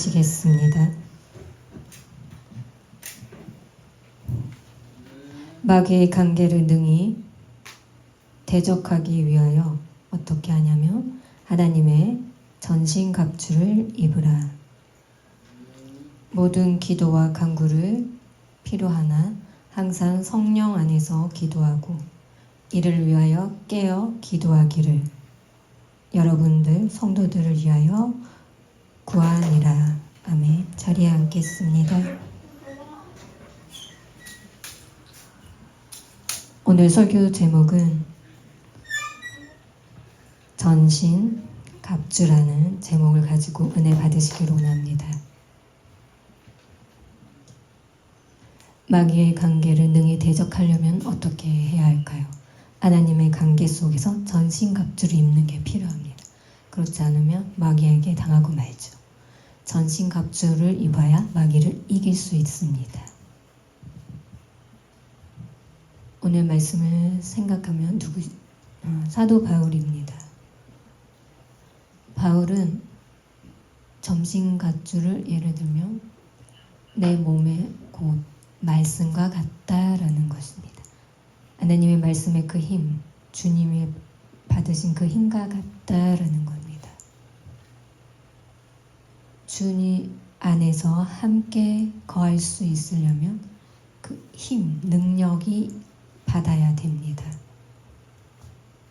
하시겠습니다. 마귀의 관계를 능히 대적하기 위하여 어떻게 하냐면 하나님의 전신갑주를 입으라. 모든 기도와 간구를 필요하나 항상 성령 안에서 기도하고 이를 위하여 깨어 기도하기를 여러분들 성도들을 위하여 구하니라. 아멘. 자리에 앉겠습니다. 오늘 설교 제목은 전신갑주라는 제목을 가지고 은혜 받으시기를 원합니다. 마귀의 관계를 능히 대적하려면 어떻게 해야 할까요? 하나님의 관계 속에서 전신갑주를 입는 게 필요합니다. 그렇지 않으면 마귀에게 당하고 말죠. 전신갑주를 입어야 마귀를 이길 수 있습니다. 오늘 말씀을 생각하면 사도 바울입니다. 바울은 전신갑주를 예를 들면 내 몸에 곧 말씀과 같다라는 것입니다. 하나님의 말씀의 그 힘, 주님이 받으신 그 힘과 같다라는 겁니다. 주님 안에서 함께 거할 수 있으려면 그 힘, 능력이 받아야 됩니다.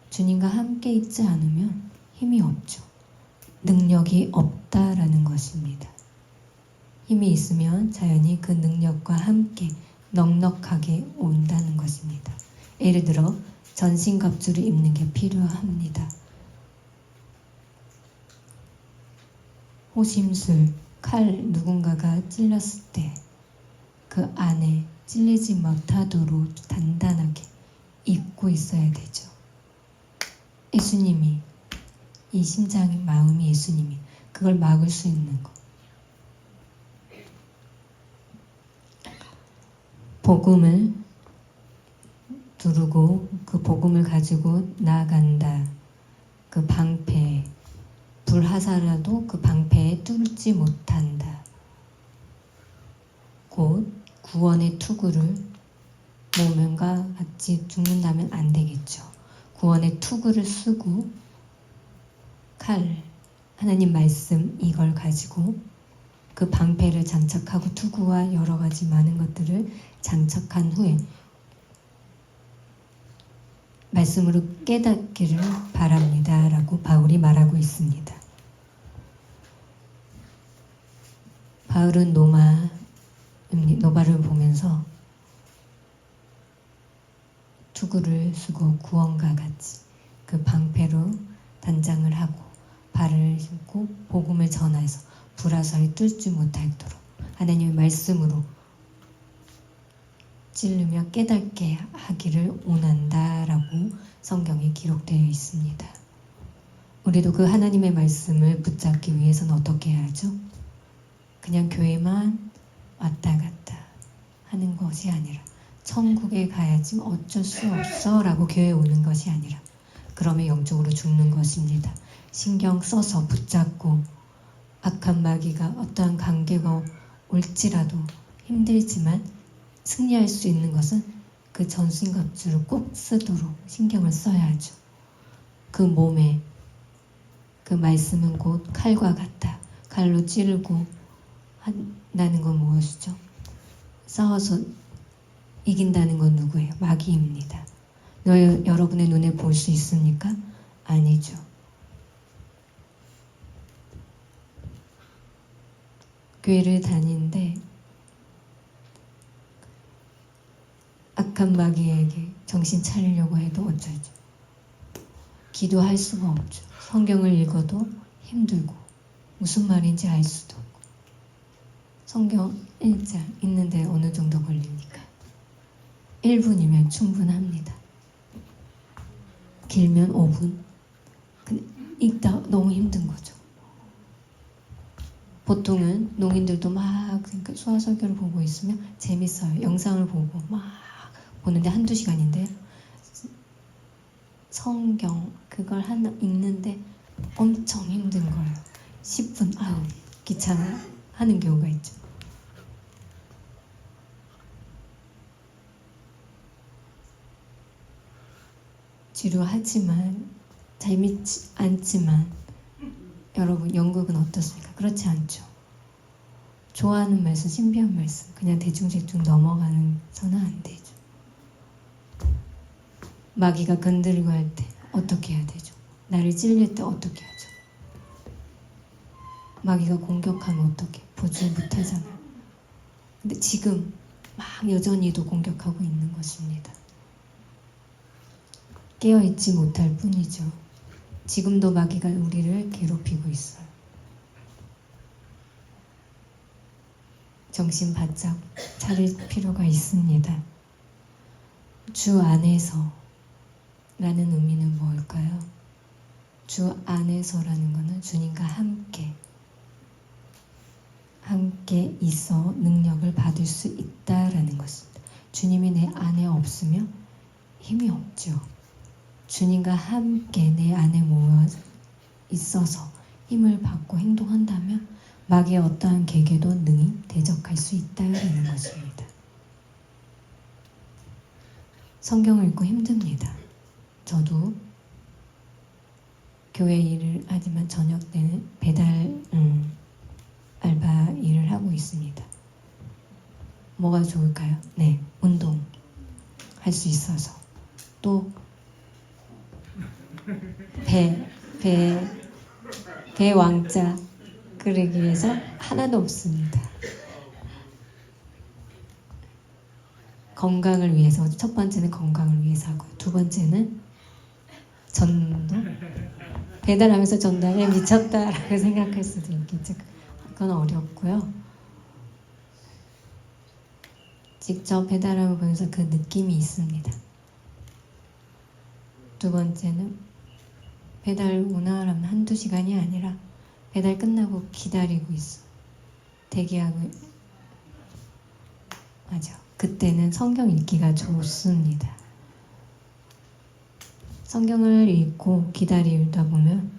주님과 함께 있지 않으면 힘이 없죠. 능력이 없다라는 것입니다. 힘이 있으면 자연히 그 능력과 함께 넉넉하게 온다는 것입니다. 예를 들어 전신갑주를 입는 게 필요합니다. 호심술, 칼 누군가가 찔렀을 때 그 안에 찔리지 못하도록 단단하게 입고 있어야 되죠. 예수님이 이 심장의 마음이 예수님이 그걸 막을 수 있는 것. 복음을 두르고 그 복음을 가지고 나아간다. 그 방패, 불화살라도 그 방패에 뚫지 못한다. 곧 구원의 투구를 모면과 같이 죽는다면 안 되겠죠. 구원의 투구를 쓰고 칼, 하나님 말씀 이걸 가지고 그 방패를 장착하고 투구와 여러 가지 많은 것들을 장착한 후에 말씀으로 깨닫기를 바랍니다. 라고 바울이 말하고 있습니다. 바울은 노바를 보면서 투구를 쓰고 구원과 같이 그 방패로 단장을 하고 발을 신고 복음을 전해서 불화살이 뚫지 못하도록 하나님의 말씀으로 찌르며 깨닫게 하기를 원한다라고 성경에 기록되어 있습니다. 우리도 그 하나님의 말씀을 붙잡기 위해서는 어떻게 해야죠? 그냥 교회만 왔다 갔다 하는 것이 아니라 천국에 가야지 어쩔 수 없어 라고 교회에 오는 것이 아니라 그러면 영적으로 죽는 것입니다. 신경 써서 붙잡고 악한 마귀가 어떠한 관계가 올지라도 힘들지만 승리할 수 있는 것은 그 전신갑주를 꼭 쓰도록 신경을 써야죠. 그 몸에 그 말씀은 곧 칼과 같다. 칼로 찌르고 한다는 건 무엇이죠? 싸워서 이긴다는 건 누구예요? 마귀입니다. 여러분의 눈에 볼 수 있습니까? 아니죠. 교회를 다니는데 악한 마귀에게 정신 차리려고 해도 어쩌죠? 기도할 수가 없죠. 성경을 읽어도 힘들고 무슨 말인지 알 수도 없고 성경 1장 읽는데 어느 정도 걸립니까? 1분이면 충분합니다. 길면 5분. 근데 읽다 너무 힘든 거죠. 보통은 농인들도 막 그러니까 수화설교를 보고 있으면 재밌어요. 영상을 보고 막 보는데 한두 시간인데 성경 그걸 하나 읽는데 엄청 힘든 거예요. 10분 아유 귀찮아 하는 경우가 있죠. 지루하지만 재밌지 않지만 여러분 연극은 어떻습니까? 그렇지 않죠. 좋아하는 말씀, 신비한 말씀 그냥 대충대충 넘어가서는 안 되죠. 마귀가 건드리고 할 때 어떻게 해야 되죠? 나를 찔릴 때 어떻게 하죠? 마귀가 공격하면 어떻게? 보지 못하잖아요. 근데 지금 막 여전히도 공격하고 있는 것입니다. 깨어있지 못할 뿐이죠. 지금도 마귀가 우리를 괴롭히고 있어요. 정신 바짝 차릴 필요가 있습니다. 주 안에서 라는 의미는 뭘까요? 주 안에서라는 것은 주님과 함께 있어 능력을 받을 수 있다라는 것입니다. 주님이 내 안에 없으면 힘이 없죠. 주님과 함께 내 안에 모여 있어서 힘을 받고 행동한다면 마귀의 어떠한 계계도 능히 대적할 수 있다는 것입니다. 성경을 읽고 힘듭니다. 저도 교회 일을 하지만 저녁 때는 배달 알바 일을 하고 있습니다. 뭐가 좋을까요? 네, 운동 할 수 있어서 또 배 왕자 끓이기 위해서 하나도 없습니다. 건강을 위해서 첫 번째는 건강을 위해서 하고요. 두 번째는 전도 배달하면서 전달에 미쳤다라고 생각할 수도 있겠죠. 그건 어렵고요. 직접 배달함을 보면서 그 느낌이 있습니다. 두 번째는 배달 오나라면 한두 시간이 아니라 배달 끝나고 기다리고 있어. 대기하고 맞아. 그때는 성경 읽기가 좋습니다. 성경을 읽고 기다리다 보면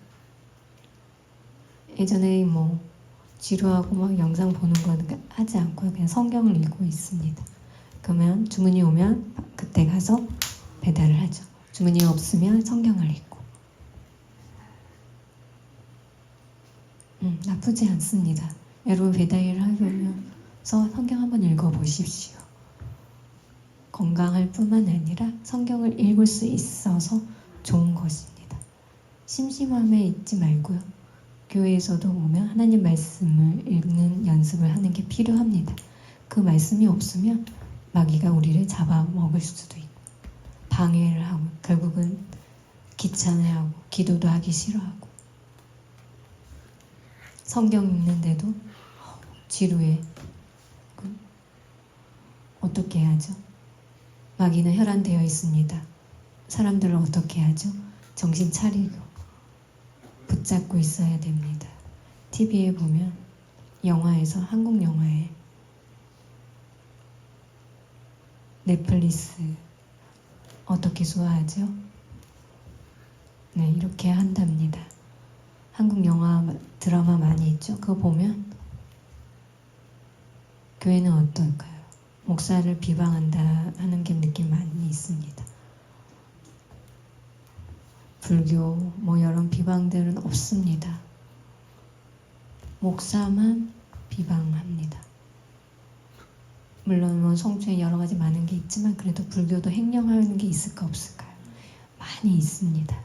예전에 뭐 지루하고 막 영상 보는 거 하지 않고 그냥 성경을 읽고 있습니다. 그러면 주문이 오면 그때 가서 배달을 하죠. 주문이 없으면 성경을 읽고 나쁘지 않습니다. 여러분 배달일을 하면서 성경 한번 읽어보십시오. 건강할 뿐만 아니라 성경을 읽을 수 있어서 좋은 것입니다. 심심함에 있지 말고요. 교회에서도 오면 하나님 말씀을 읽는 연습을 하는 게 필요합니다. 그 말씀이 없으면 마귀가 우리를 잡아먹을 수도 있고 방해를 하고 결국은 귀찮아하고 기도도 하기 싫어하고 성경 읽는데도 지루해. 어떻게 해야죠? 마귀는 혈안되어 있습니다. 사람들을 어떻게 하죠? 정신 차리고 붙잡고 있어야 됩니다. TV에 보면 영화에서 한국 영화에 넷플릭스 어떻게 소화하죠? 네, 이렇게 한답니다. 한국 영화 드라마 많이 있죠? 그거 보면 교회는 어떨까요? 목사를 비방한다 하는 게 느낌 많이 있습니다. 불교 뭐 이런 비방들은 없습니다. 목사만 비방합니다. 물론 뭐 성추에 여러 가지 많은 게 있지만 그래도 불교도 횡령하는 게 있을까 없을까요? 많이 있습니다.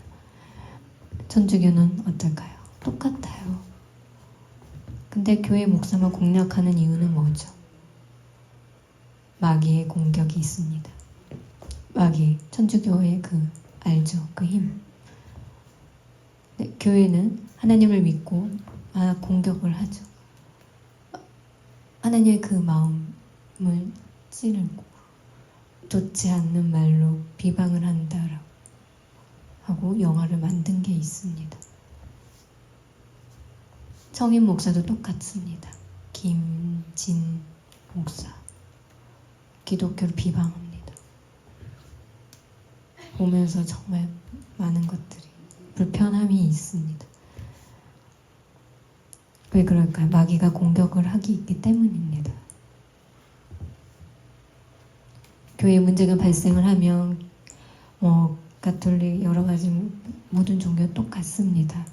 천주교는 어떨까요? 똑같아요. 근데 교회 목사만 공략하는 이유는 뭐죠? 마귀의 공격이 있습니다. 마귀, 천주교의 알죠? 그 힘. 네, 교회는 하나님을 믿고 공격을 하죠. 하나님의 그 마음을 찌르고 좋지 않는 말로 비방을 한다라고 하고 영화를 만든 게 있습니다. 청인 목사도 똑같습니다. 김진 목사 기독교를 비방합니다. 보면서 정말 많은 것들이 불편함이 있습니다. 왜 그럴까요? 마귀가 공격을 하기 있기 때문입니다. 교회에 문제가 발생을 하면 가톨릭 여러 가지 모든 종교 똑같습니다.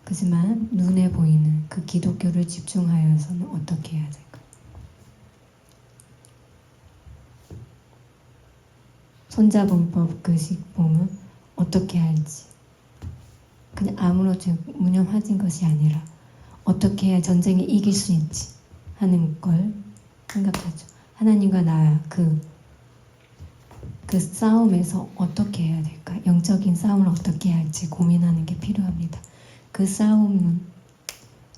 그렇지만 눈에 보이는 그 기독교를 집중하여서는 어떻게 해야 될까요? 손자분법 그식 보면 어떻게 할지 그냥 아무렇지 무념하진 것이 아니라 어떻게 해야 전쟁에 이길 수 있지 하는 걸 생각하죠. 하나님과 나 그 싸움에서 어떻게 해야 될까? 영적인 싸움을 어떻게 해야 할지 고민하는 게 필요합니다. 그 싸움은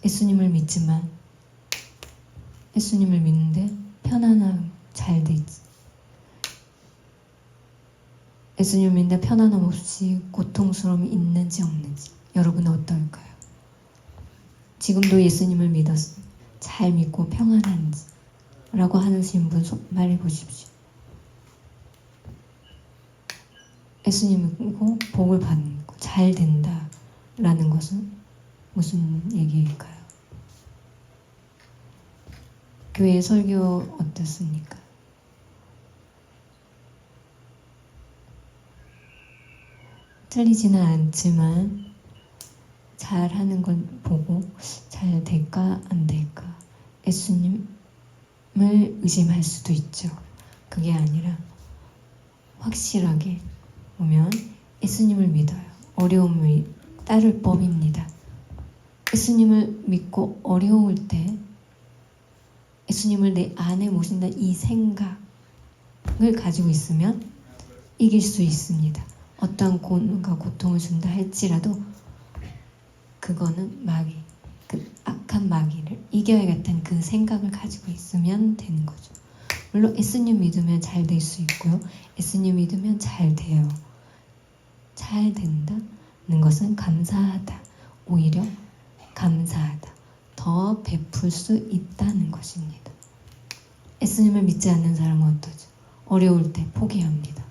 예수님을 믿지만 예수님을 믿는데 편안함 잘 되지. 예수님을 믿는데 편안함 없이 고통스러움이 있는지 없는지 여러분은 어떨까요? 지금도 예수님을 믿어서 잘 믿고 평안한지 라고 하시는 분 말해 보십시오. 예수님 믿고 복을 받는 거, 잘 된다 라는 것은 무슨 얘기일까요? 교회 설교 어떻습니까? 틀리지는 않지만 잘하는 걸 보고 잘 될까 안 될까 예수님을 의심할 수도 있죠. 그게 아니라 확실하게 보면 예수님을 믿어요. 어려움을 따를 법입니다. 예수님을 믿고 어려울 때 예수님을 내 안에 모신다는 이 생각을 가지고 있으면 이길 수 있습니다. 어떠한 고난과 고통을 준다 할지라도 그거는 마귀, 그 악한 마귀를 이겨야겠다는 그 생각을 가지고 있으면 되는 거죠. 물론 예수님 믿으면 잘 될 수 있고요. 예수님 믿으면 잘 돼요. 잘 된다는 것은 감사하다. 오히려 감사하다. 더 베풀 수 있다는 것입니다. 예수님을 믿지 않는 사람은 어떠죠? 어려울 때 포기합니다.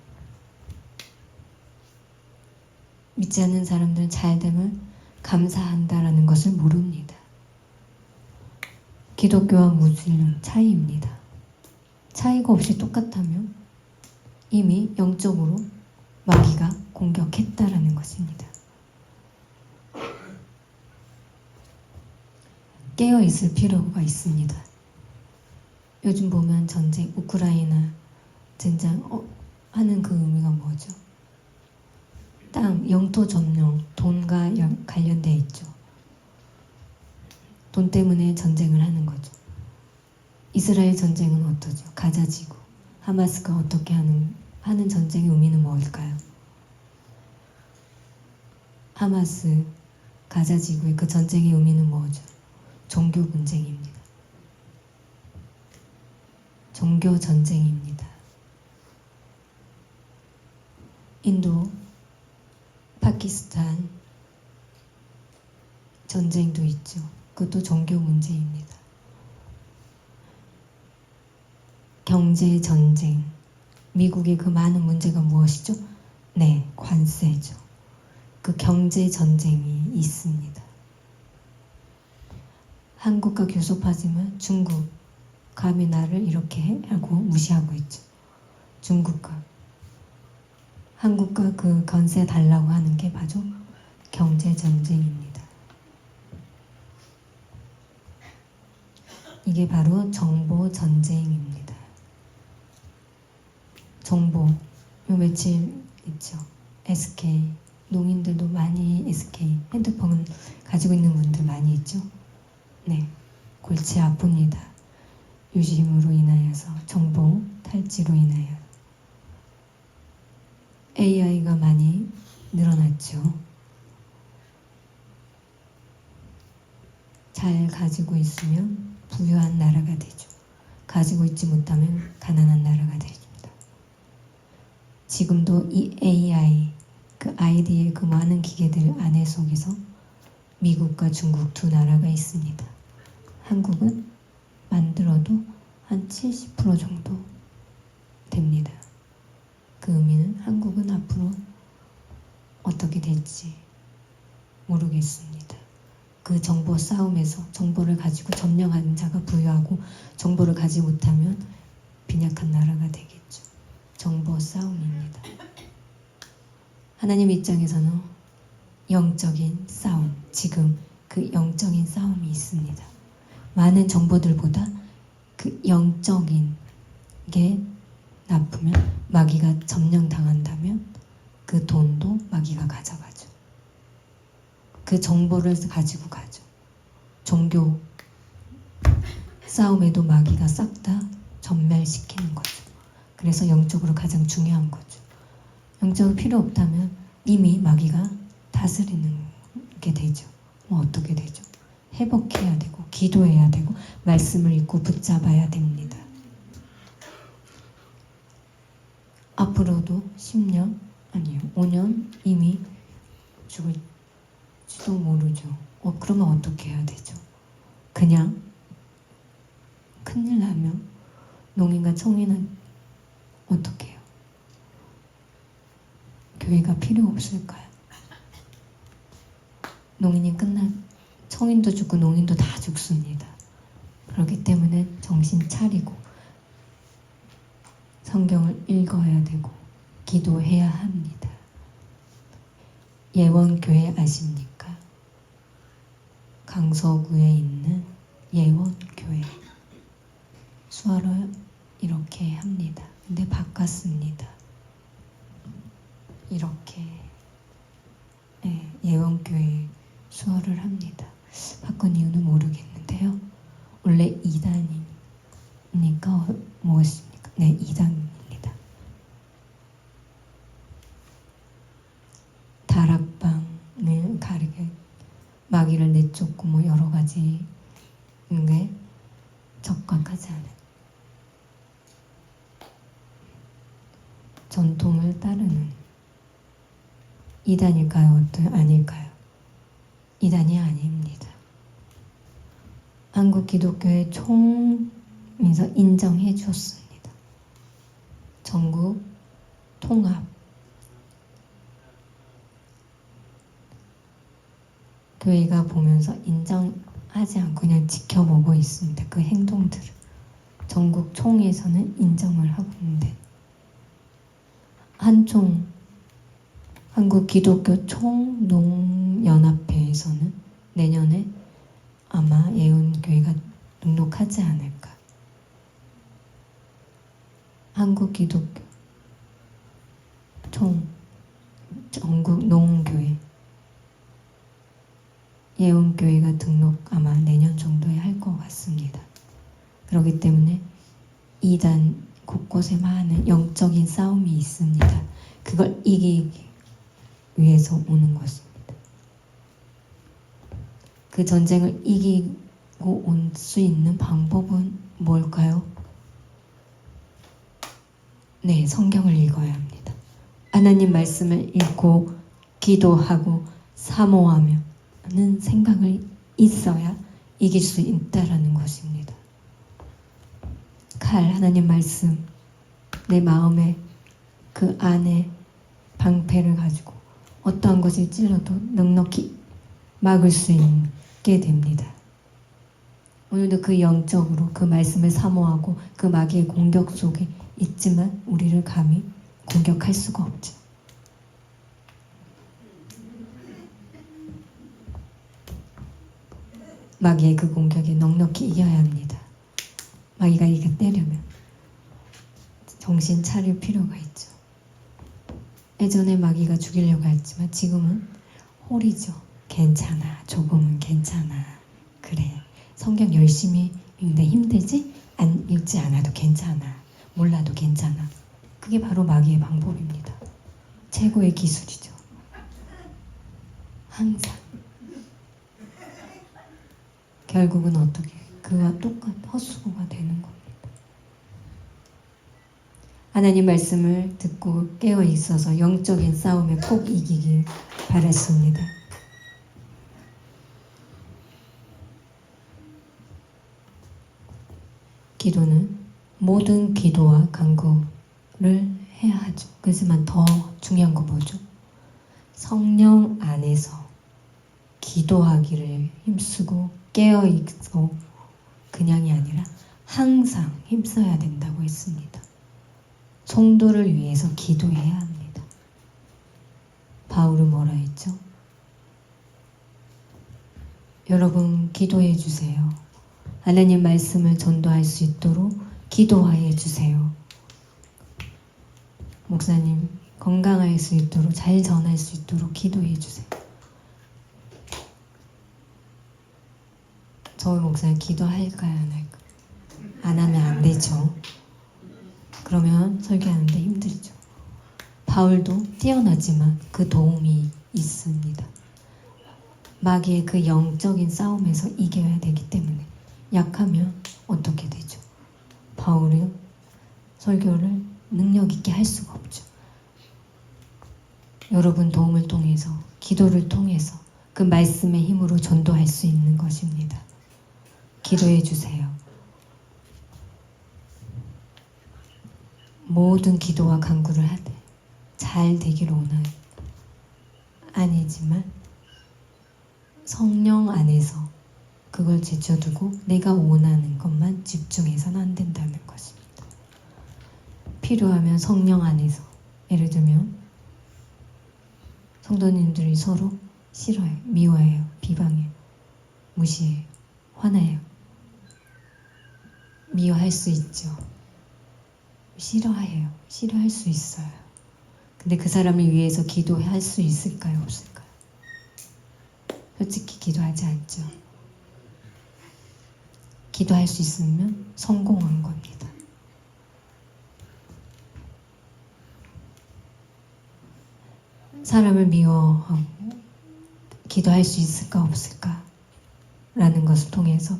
믿지 않는 사람들은 잘 되면 감사한다라는 것을 모릅니다. 기독교와 무슬림 차이입니다. 차이가 없이 똑같다면 이미 영적으로 마귀가 공격했다라는 것입니다. 깨어 있을 필요가 있습니다. 요즘 보면 전쟁, 우크라이나 전쟁 하는 그 의미가 뭐죠? 땅, 영토 점령, 돈과 관련되어 있죠. 돈 때문에 전쟁을 하는 거죠. 이스라엘 전쟁은 어떠죠? 가자지구, 하마스가 어떻게 하는 전쟁의 의미는 뭘까요? 하마스, 가자지구의 그 전쟁의 의미는 뭐죠? 종교 분쟁입니다. 종교 전쟁입니다. 인도, 파키스탄 전쟁도 있죠. 그것도 종교 문제입니다. 경제 전쟁, 미국의 그 많은 문제가 무엇이죠? 네, 관세죠. 그 경제 전쟁이 있습니다. 한국과 교섭하지만 중국 감히 나를 이렇게 하고 무시하고 있죠. 중국과 한국과 그 관세 달라고 하는 게 바로 경제 전쟁입니다. 이게 바로 정보 전쟁입니다. 정보, 요 며칠 있죠. SK, 농인들도 많이 SK 핸드폰 가지고 있는 분들 많이 있죠. 네, 골치 아픕니다. 유심으로 인하여서 정보 탈취로 인하여 AI가 많이 늘어났죠. 잘 가지고 있으면 부유한 나라가 되죠. 가지고 있지 못하면 가난한 나라가 됩니다. 지금도 이 AI, 그 아이디의 그 많은 기계들 안에 속에서 미국과 중국 두 나라가 있습니다. 한국은 만들어도 한 70% 정도 됩니다. 그 의미는 한국은 앞으로 어떻게 될지 모르겠습니다. 그 정보 싸움에서 정보를 가지고 점령하는 자가 부유하고 정보를 가지 못하면 빈약한 나라가 되겠죠. 정보 싸움입니다. 하나님 입장에서는 영적인 싸움, 지금 그 영적인 싸움이 있습니다. 많은 정보들보다 그 영적인 게 나쁘면, 마귀가 점령당한다면 그 돈도 마귀가 가져가죠. 그 정보를 가지고 가죠. 종교 싸움에도 마귀가 싹 다 전멸시키는 거죠. 그래서 영적으로 가장 중요한 거죠. 영적으로 필요 없다면 이미 마귀가 다스리는 게 되죠. 뭐 어떻게 되죠? 회복해야 되고 기도해야 되고 말씀을 읽고 붙잡아야 됩니다. 앞으로도 10년 아니요 5년 이미 죽을지도 모르죠. 그러면 어떻게 해야 되죠? 그냥 큰일 나면 농인과 청인은 어떻게 해요? 교회가 필요 없을까요? 농인이 청인도 죽고 농인도 다 죽습니다. 그렇기 때문에 정신 차리고 성경을 읽어야 되고 기도해야 합니다. 예원교회 아십니까? 강서구에 있는 예원교회. 수화로 이렇게 합니다. 근데 바꿨습니다. 이렇게 예원교회 수어를 합니다. 바꾼 이유는 모르겠는데요. 원래 2단이니까 무엇입니까? 네, 2단입니다. 다락방을 가리게 마귀를 내쫓고 뭐 여러 가지 게 적합하지 않은 전통을 따르는 2단일까요? 아닐까요? 2단이 아닙니다. 한국 기독교의 총에서 인정해 주었습니다. 전국 통합. 교회가 보면서 인정하지 않고 그냥 지켜보고 있습니다. 그 행동들을. 전국 총회에서는 인정을 하고 있는데 한국 기독교 총농연합회에서는 내년에 아마 예언교회가 등록하지 않을까. 한국 기독교 전국 농교회 예언교회가 등록 아마 내년 정도에 할 것 같습니다. 그렇기 때문에 2단 곳곳에 많은 영적인 싸움이 있습니다. 그걸 이기기 위해서 오는 것입니다. 그 전쟁을 이기고 올 수 있는 방법은 뭘까요? 네, 성경을 읽어야 합니다. 하나님 말씀을 읽고 기도하고 사모하며 하는 생각을 있어야 이길 수 있다라는 것입니다. 하나님 말씀 내 마음에 그 안에 방패를 가지고 어떠한 것이 찔러도 넉넉히 막을 수 있게 됩니다. 오늘도 그 영적으로 그 말씀을 사모하고 그 마귀의 공격 속에 있지만 우리를 감히 공격할 수가 없죠. 마귀의 그 공격에 넉넉히 이겨야 합니다. 마귀가 이게 때려면 정신 차릴 필요가 있죠. 예전에 마귀가 죽이려고 했지만 지금은 홀이죠. 괜찮아. 조금은 괜찮아. 그래. 성경 열심히 읽는데 힘들지? 안 읽지 않아도 괜찮아. 몰라도 괜찮아. 그게 바로 마귀의 방법입니다. 최고의 기술이죠. 항상. 결국은 어떻게 그와 똑같은 헛수고가 되는 겁니다. 하나님 말씀을 듣고 깨어 있어서 영적인 싸움에 꼭 이기길 바랐습니다. 기도는 모든 기도와 간구를 해야 하죠. 그렇지만 더 중요한 거 뭐죠? 성령 안에서 기도하기를 힘쓰고 깨어있고 그냥이 아니라 항상 힘써야 된다고 했습니다. 성도를 위해서 기도해야 합니다. 바울은 뭐라 했죠? 여러분 기도해 주세요. 하나님 말씀을 전도할 수 있도록 기도해 주세요. 목사님 건강할 수 있도록 잘 전할 수 있도록 기도해 주세요. 저희 목사님 기도할까요? 안 할까요? 안 하면 안 되죠. 그러면 설교하는데 힘들죠. 바울도 뛰어나지만 그 도움이 있습니다. 마귀의 그 영적인 싸움에서 이겨야 되기 때문에 약하면 어떻게 되죠? 바울은 설교를 능력 있게 할 수가 없죠. 여러분 도움을 통해서 기도를 통해서 그 말씀의 힘으로 전도할 수 있는 것입니다. 기도해 주세요. 모든 기도와 간구를 하되 잘 되기를 원하는 아니지만 성령 안에서 그걸 제쳐두고 내가 원하는 것만 집중해서는 안 된다는 것입니다. 필요하면 성령 안에서 예를 들면 성도님들이 서로 싫어해요, 미워해요, 비방해요, 무시해요, 화나요. 미워할 수 있죠. 싫어해요. 싫어할 수 있어요. 근데 그 사람을 위해서 기도할 수 있을까요? 없을까요? 솔직히 기도하지 않죠. 기도할 수 있으면 성공한 겁니다. 사람을 미워하고 기도할 수 있을까 없을까 라는 것을 통해서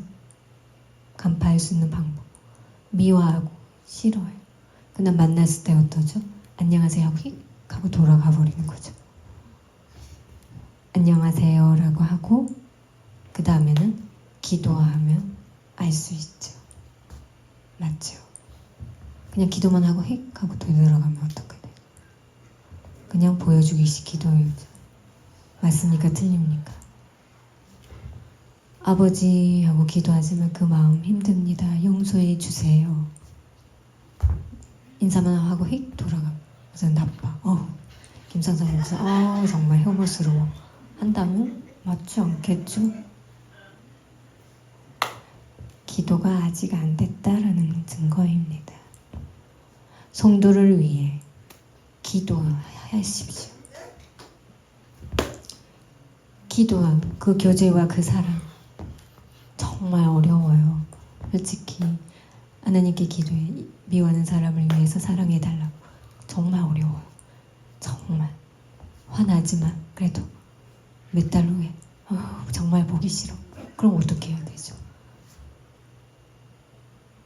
간파할 수 있는 방법. 미워하고 싫어해요. 그냥 만났을 때 어떠죠? 안녕하세요 하고 휙 하고 돌아가 버리는 거죠. 안녕하세요 라고 하고 그 다음에는 기도하면 알 수 있죠. 맞죠? 그냥 기도만 하고 휙 하고 되돌아가면 어떻게 돼요? 그냥 보여주기식 기도예요. 맞습니까? 틀립니까? 아버지 하고 기도하지만 그 마음 힘듭니다. 용서해 주세요. 인사만 하고 휙 돌아가. 그래서 나빠. 김상선 목사 정말 혐오스러워. 한다면 맞지 않겠죠? 기도가 아직 안 됐다라는 증거입니다. 성도를 위해 기도하십시오. 기도한 그 교제와 그 사랑 정말 어려워요. 솔직히 하나님께 기도해 미워하는 사람을 위해서 사랑해달라고 정말 어려워요. 정말 화나지만 그래도 몇 달 후에 정말 보기 싫어. 그럼 어떻게 해야 되죠?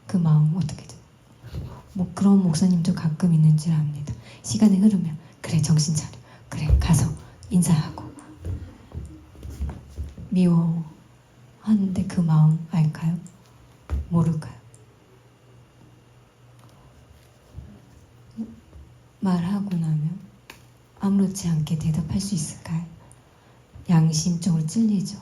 그 마음 어떻게 돼요? 뭐 그런 목사님도 가끔 있는 줄 압니다. 시간이 흐르면 그래 정신 차려. 그래 가서 인사하고 미워하는데 그 마음 알까요? 모를까요? 말하고 나면 아무렇지 않게 대답할 수 있을까요? 양심적으로 찔리죠.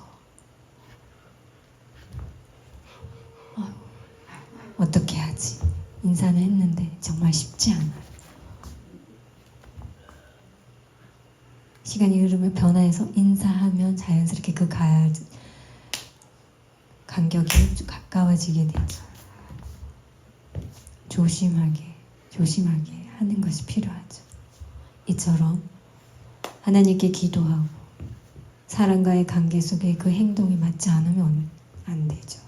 어떻게 하지? 인사는 했는데 정말 쉽지 않아요. 시간이 흐르면 변화해서 인사하면 자연스럽게 그 간격이 가까워지게 되죠. 조심하게 하는 것이 필요하죠. 이처럼 하나님께 기도하고 사람과의 관계 속에 그 행동이 맞지 않으면 안 되죠.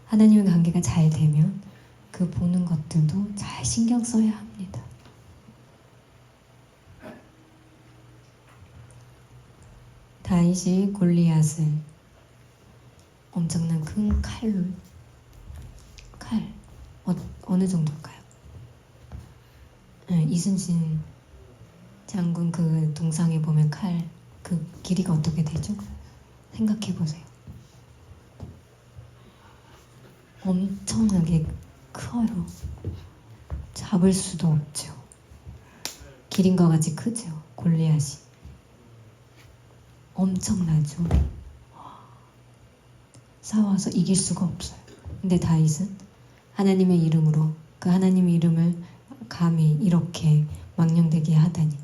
하나님의 관계가 잘 되면 그 보는 것들도 잘 신경 써야 합니다. 다윗이 골리앗을 엄청난 큰 칼 어느 정도일까요? 이순신 장군 그 동상에 보면 칼 그 길이가 어떻게 되죠? 생각해 보세요. 엄청나게 커요. 잡을 수도 없죠. 기린과 같이 크죠. 골리앗이 엄청나죠. 싸워서 이길 수가 없어요. 근데 다윗은 하나님의 이름으로 그 하나님의 이름을 감히 이렇게 망령되게 하다니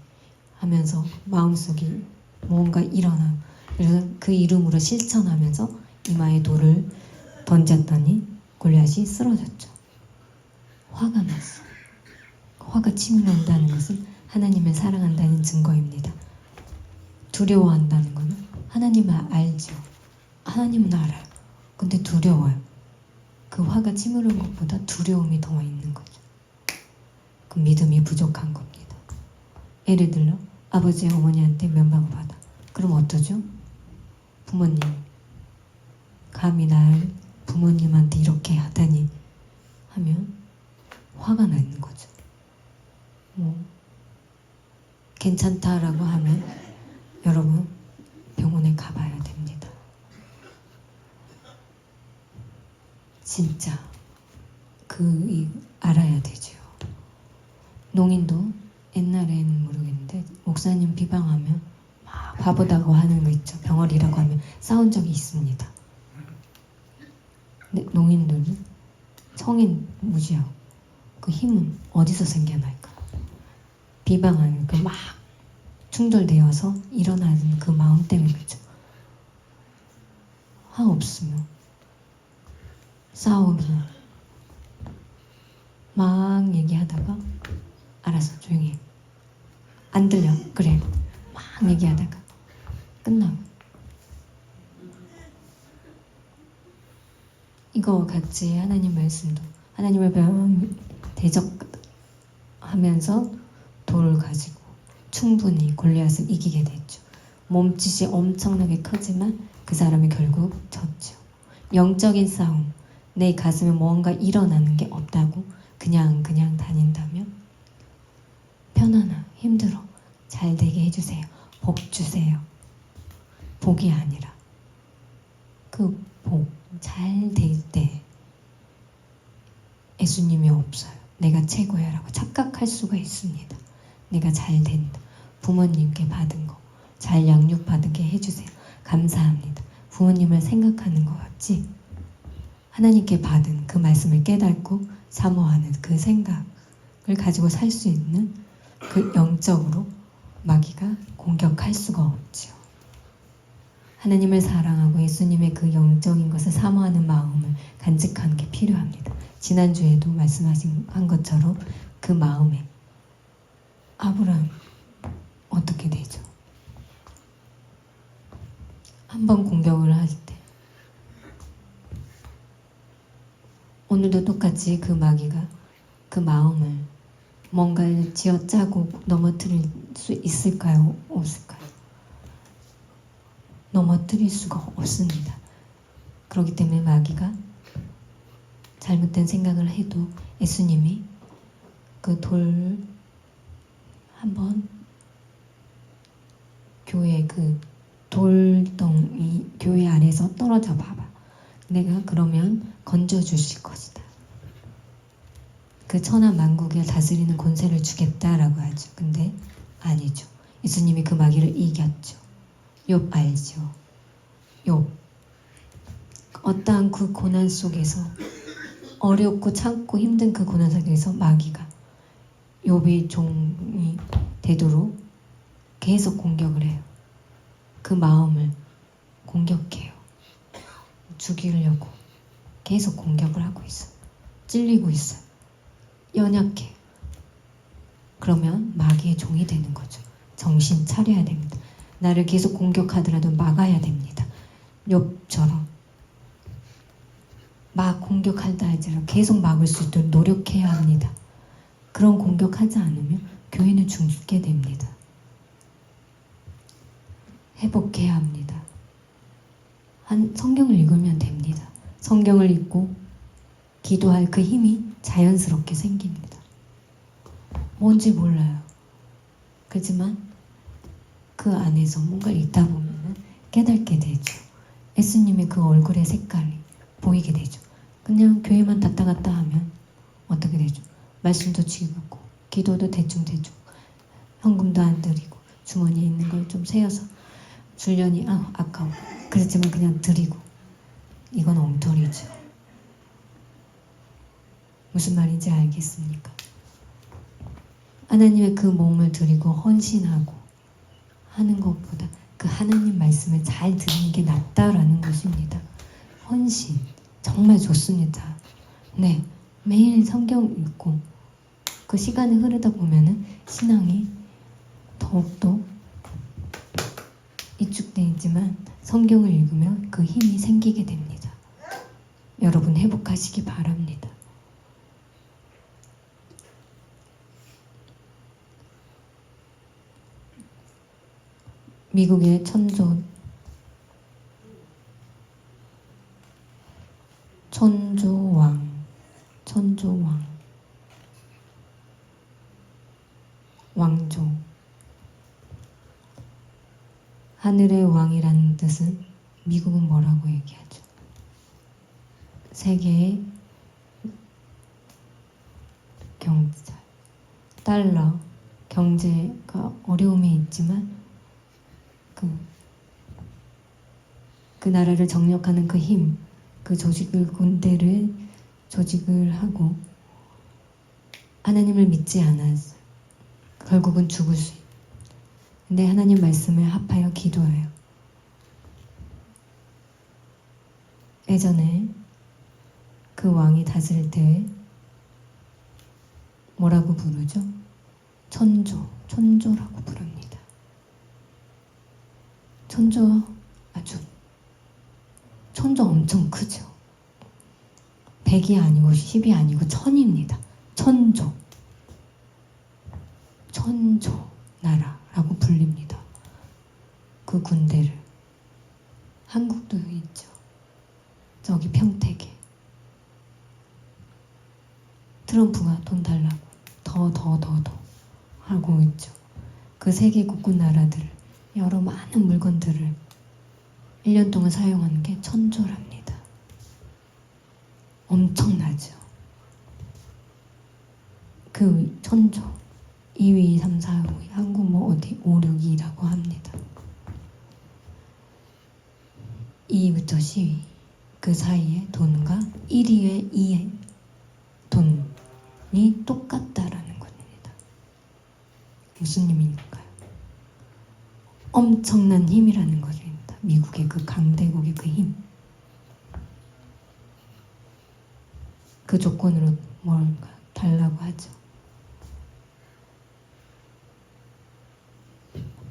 하면서 마음속에 뭔가 일어나. 그래서 그 이름으로 실천하면서 이마에 돌을 던졌더니 골리앗이 쓰러졌죠. 화가 났어. 화가 치밀어온다는 것은 하나님을 사랑한다는 증거입니다. 두려워한다는 것은 하나님을 알죠. 하나님은 알아요. 근데 두려워요. 그 화가 치밀은 것보다 두려움이 더 있는 거죠. 그 믿음이 부족한 겁니다. 예를 들어 아버지 어머니한테 면박받아. 그럼 어떠죠? 부모님 감히 날 부모님한테 이렇게 하다니 하면 화가 나는 거죠. 괜찮다라고 하면 여러분 병원에 가봐야 됩니다. 진짜 알아야 되죠. 농인도 옛날에는 모르겠는데 목사님 비방하면 막 바보다고 하는 거 있죠. 병아리라고 하면 싸운 적이 있습니다. 근데 농인들은 성인 무지하고 그 힘은 어디서 생겨날까? 비방하는 그 막 충돌되어서 일어나는 그 마음 때문이죠. 화 없으면 싸우면 막 얘기하다가 알아서 조용히 해. 안 들려. 그래. 막 얘기하다가 끝나고 이거 같이 하나님 말씀도 하나님을 대적하면서 돌을 가지고 충분히 골리앗을 이기게 됐죠. 몸짓이 엄청나게 크지만 그 사람이 결국 졌죠. 영적인 싸움, 내 가슴에 뭔가 일어나는 게 없다고 그냥 다닌다면 편안하, 힘들어, 잘 되게 해주세요. 복 주세요. 복이 아니라 그 복, 잘 될 때 예수님이 없어요. 내가 최고야 라고 착각할 수가 있습니다. 내가 잘 된다. 부모님께 받은 거 잘 양육받게 해주세요. 감사합니다. 부모님을 생각하는 것 같지? 하나님께 받은 그 말씀을 깨닫고 사모하는 그 생각을 가지고 살 수 있는 그 영적으로 마귀가 공격할 수가 없죠. 하나님을 사랑하고 예수님의 그 영적인 것을 사모하는 마음을 간직하는 게 필요합니다. 지난주에도 말씀하신 것처럼 그 마음에 아브라함 어떻게 되죠? 한번 공격을 할 때 오늘도 똑같이 그 마귀가 그 마음을 뭔가를 쥐어짜고 넘어뜨릴 수 있을까요? 없을까요? 넘어뜨릴 수가 없습니다. 그렇기 때문에 마귀가 잘못된 생각을 해도 예수님이 그 돌 한번 교회 그 돌덩이 교회 아래서 떨어져 봐봐. 내가 그러면 건져주실 것이다. 그 천하 만국을 다스리는 권세를 주겠다라고 하죠. 근데 아니죠. 예수님이 그 마귀를 이겼죠. 욥 알죠? 욥 어떠한 그 고난 속에서 어렵고 참고 힘든 그 고난 속에서 마귀가 욥의 종이 되도록 계속 공격을 해요. 그 마음을 공격해요. 죽이려고 계속 공격을 하고 있어요. 찔리고 있어요. 연약해. 그러면 마귀의 종이 되는 거죠. 정신 차려야 됩니다. 나를 계속 공격하더라도 막아야 됩니다. 욥처럼 막 공격한다 할지라도 계속 막을 수 있도록 노력해야 합니다. 그런 공격하지 않으면 교회는 죽게 됩니다. 회복해야 합니다. 성경을 읽으면 됩니다. 성경을 읽고 기도할 그 힘이 자연스럽게 생깁니다. 뭔지 몰라요. 그렇지만 그 안에서 뭔가 읽다 보면 깨닫게 되죠. 예수님의 그 얼굴의 색깔이 보이게 되죠. 그냥 교회만 왔다 갔다 하면 어떻게 되죠? 말씀도 지우고 기도도 대충 현금도 안 드리고 주머니에 있는 걸 좀 세어서 주려니 아까워. 그렇지만 그냥 드리고. 이건 엉터리죠. 무슨 말인지 알겠습니까? 하나님의 그 몸을 드리고 헌신하고 하는 것보다 그 하나님 말씀을 잘 듣는 게 낫다라는 것입니다. 헌신 정말 좋습니다. 네, 매일 성경 읽고 그 시간이 흐르다 보면은 신앙이 더욱더 위축되어 있지만 성경을 읽으면 그 힘이 생기게 됩니다. 여러분 회복하시기 바랍니다. 미국의 천조왕, 왕조. 하늘의 왕이라는 뜻은 미국은 뭐라고 얘기하죠? 세계의 경제, 달러, 경제가 어려움이 있지만 그 나라를 정력하는 그 힘, 그 군대를 조직을 하고 하나님을 믿지 않았어요. 결국은 죽을 수 있어요. 근데 하나님 말씀을 합하여 기도해요. 예전에 그 왕이 다스릴 때 뭐라고 부르죠? 천조라고 부릅니다. 천조 엄청 크죠. 100이 아니고 10이 아니고 1000입니다. 천조 나라라고 불립니다. 그 군대를. 한국도 있죠. 저기 평택에. 트럼프가 돈 달라고 더 하고 있죠. 그 세계 곳곳 나라들을 여러 많은 물건들을 1년 동안 사용하는 게 천조랍니다. 엄청나죠. 그 천조 2위, 3, 4, 5위 한국 어디 5, 6위라고 합니다. 2위부터 10위 그 사이에 돈과 1위의 2의 돈이 똑같다라는 겁니다. 무슨 의미일까요? 엄청난 힘이라는 것입니다. 미국의 그 강대국의 그 힘. 그 조건으로 뭔가 달라고 하죠.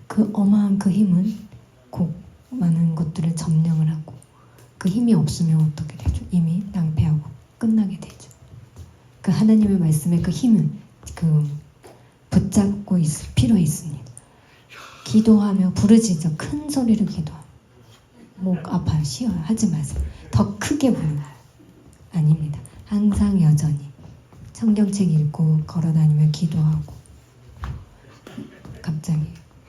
그 어마한 그 힘은 곧 많은 것들을 점령을 하고 그 힘이 없으면 어떻게 되죠? 이미 낭패하고 끝나게 되죠. 그 하나님의 말씀에 그 힘은 붙잡고 있을 필요 있습니다. 기도하며 부르짖어 큰 소리로 기도하며 목 아파요, 쉬어요, 하지 마세요. 더 크게 불러요. 아닙니다. 항상 여전히 성경책 읽고 걸어다니며 기도하고 갑자기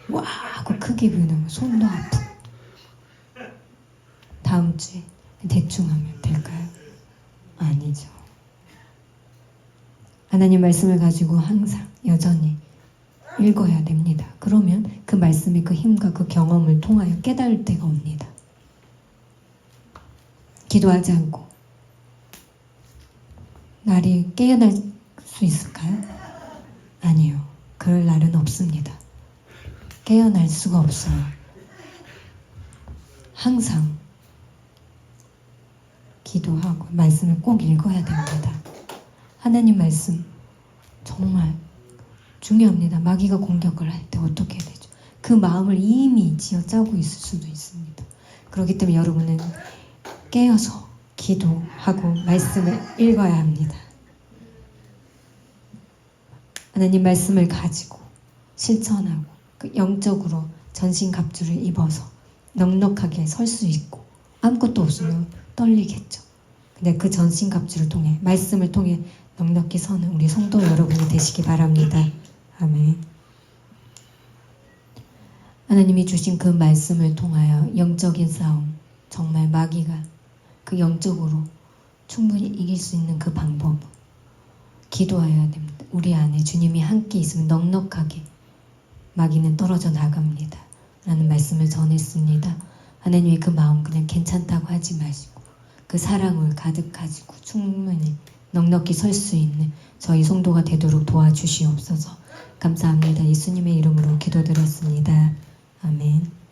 와 하고 크게 부르면 손도 아프고 다음 주에 대충 하면 될까요? 아니죠. 하나님 말씀을 가지고 항상 여전히 읽어야 됩니다. 그러면 그 말씀의 그 힘과 그 경험을 통하여 깨달을 때가 옵니다. 기도하지 않고 날이 깨어날 수 있을까요? 아니요. 그럴 날은 없습니다. 깨어날 수가 없어요. 항상 기도하고 말씀을 꼭 읽어야 됩니다. 하나님 말씀 정말 중요합니다. 마귀가 공격을 할 때 어떻게 해야 되죠? 그 마음을 이미 지어짜고 있을 수도 있습니다. 그렇기 때문에 여러분은 깨어서 기도하고 말씀을 읽어야 합니다. 하나님 말씀을 가지고 실천하고 그 영적으로 전신갑주를 입어서 넉넉하게 설 수 있고 아무것도 없으면 떨리겠죠. 근데 그 전신갑주를 통해 말씀을 통해 넉넉히 서는 우리 성도 여러분이 되시기 바랍니다. 아멘. 하나님이 주신 그 말씀을 통하여 영적인 싸움, 정말 마귀가 그 영적으로 충분히 이길 수 있는 그 방법 기도해야 됩니다. 우리 안에 주님이 함께 있으면 넉넉하게 마귀는 떨어져 나갑니다. 라는 말씀을 전했습니다. 하나님의 그 마음 그냥 괜찮다고 하지 마시고 그 사랑을 가득 가지고 충분히 넉넉히 설 수 있는 저희 성도가 되도록 도와주시옵소서. 감사합니다. 예수님의 이름으로 기도드렸습니다. 아멘.